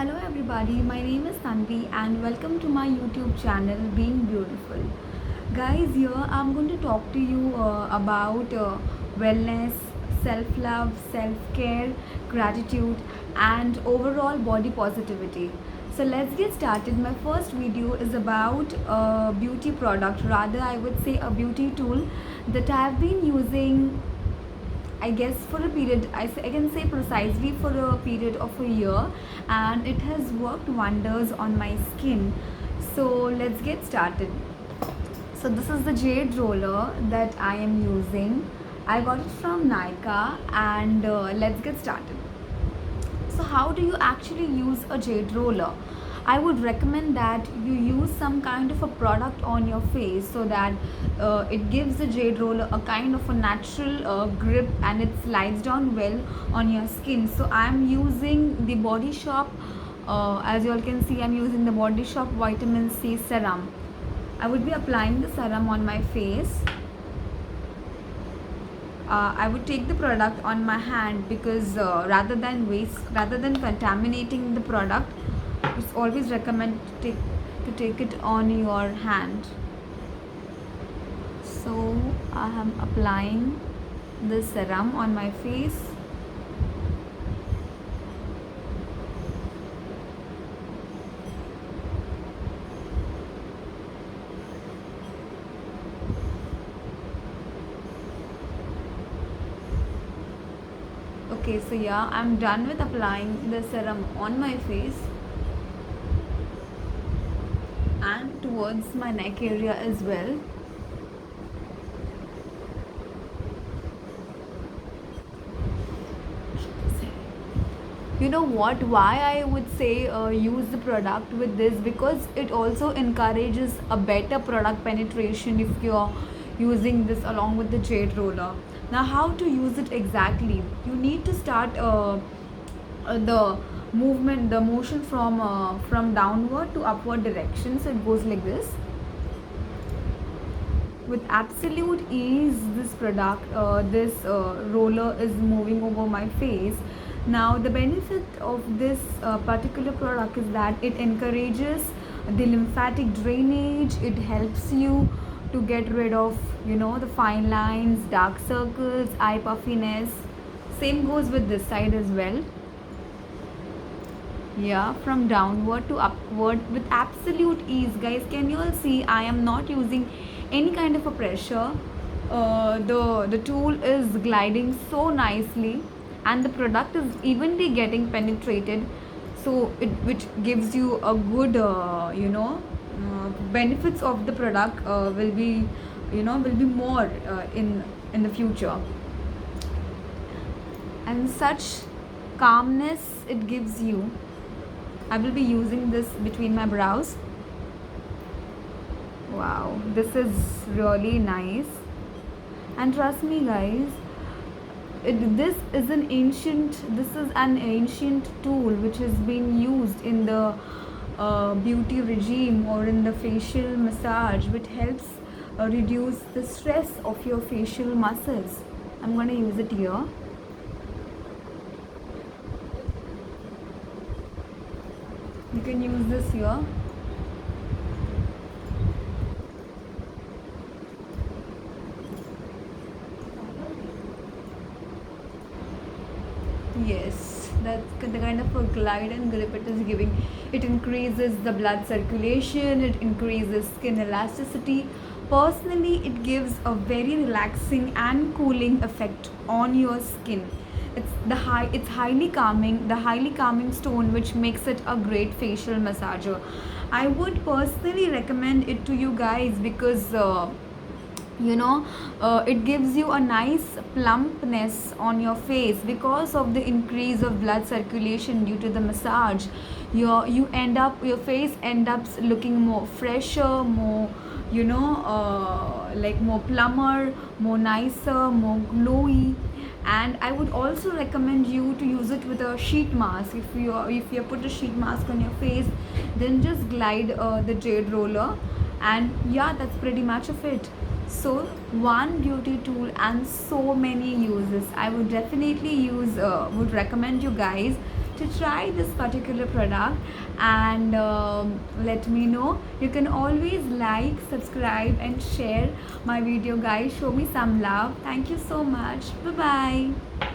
Hello everybody, my name is Tanvi and welcome to my YouTube channel Being Beautiful. Guys, here I'm going to talk to you about wellness, self-love, self-care, gratitude and overall body positivity. So let's get started. My first video is about a beauty product, rather I would say a beauty tool that I've been using I guess for a period, I can say precisely for a period of a year, and it has worked wonders on my skin. So let's get started. So this is the jade roller that I am using. I got it from Nykaa, and let's get started. So how do you actually use a jade roller? I would recommend that you use some kind of a product on your face so that it gives the jade roller a kind of a natural grip and it slides down well on your skin. So I'm using the Body Shop, as you all can see, I'm using the Body Shop Vitamin C Serum. I would be applying the serum on my face. I would take the product on my hand because rather than contaminating the product, it's always recommended to take it on your hand. So I am applying the serum on my face. Okay, so yeah, I'm done with applying the serum on my face and towards my neck area as well. You know what, why I would say use the product with this, because it also encourages a better product penetration if you're using this along with the jade roller. Now how to use it exactly? You need to start the motion from downward to upward direction. So it goes like this. With absolute ease, this roller is moving over my face. Now the benefit of this particular product is that it encourages the lymphatic drainage. It helps you to get rid of the fine lines, dark circles, eye puffiness. Same goes with this side as well. Yeah, from downward to upward with absolute ease. Guys, can you all see I am not using any kind of a pressure? The tool is gliding so nicely and the product is evenly getting penetrated, so which gives you a good benefits of the product will be more in the future, and such calmness it gives you. I will be using this between my brows. Wow, this is really nice. And trust me guys, this is an ancient tool which has been used in the beauty regime or in the facial massage, which helps reduce the stress of your facial muscles. I'm going to use it here. You can use this here. Yes, that's the kind of a glide and grip it is giving. It increases the blood circulation, it increases skin elasticity. Personally, it gives a very relaxing and cooling effect on your skin. It's highly calming, the highly calming stone, which makes it a great facial massager. I would personally recommend it to you guys because it gives you a nice plumpness on your face because of the increase of blood circulation due to the massage. Your face end up looking more fresher, more like more plumber, more nicer, more glowy. And I would also recommend you to use it with a sheet mask. If you put a sheet mask on your face, then just glide the jade roller, and yeah, that's pretty much of it. So one beauty tool and so many uses. I would definitely would recommend you guys to try this particular product, and let me know. You can always like, subscribe and share my video, guys. Show me some love. Thank you so much. Bye bye.